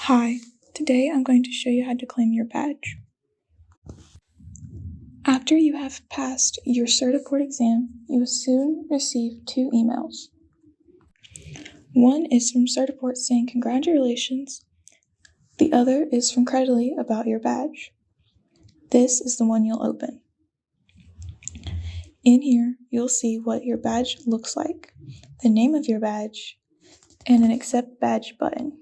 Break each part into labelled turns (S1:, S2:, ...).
S1: Hi, today I'm going to show you how to claim your badge. After you have passed your Certiport exam, you will soon receive 2 emails. One is from Certiport saying congratulations. The other is from Creditly about your badge. This is the one you'll open. In here, you'll see what your badge looks like, the name of your badge, and an Accept Badge button.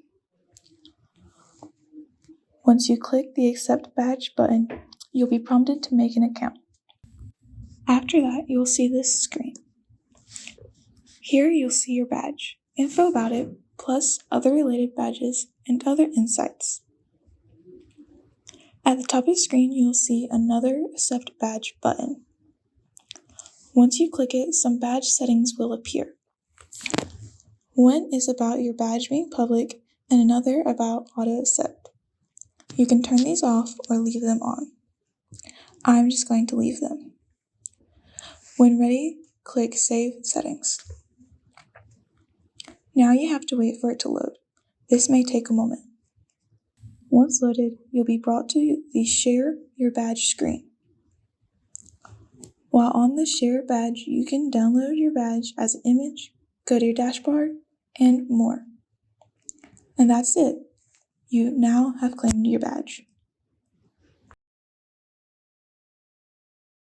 S1: Once you click the Accept Badge button, you'll be prompted to make an account. After that, you'll see this screen. Here you'll see your badge, info about it, plus other related badges and other insights. At the top of the screen, you'll see another Accept Badge button. Once you click it, some badge settings will appear. One is about your badge being public and another about auto accept. You can turn these off or leave them on. I'm just going to leave them. When ready, click Save Settings. Now you have to wait for it to load. This may take a moment. Once loaded, you'll be brought to the Share Your Badge screen. While on the Share Badge, you can download your badge as an image, go to your dashboard, and more. And that's it. You now have claimed your badge.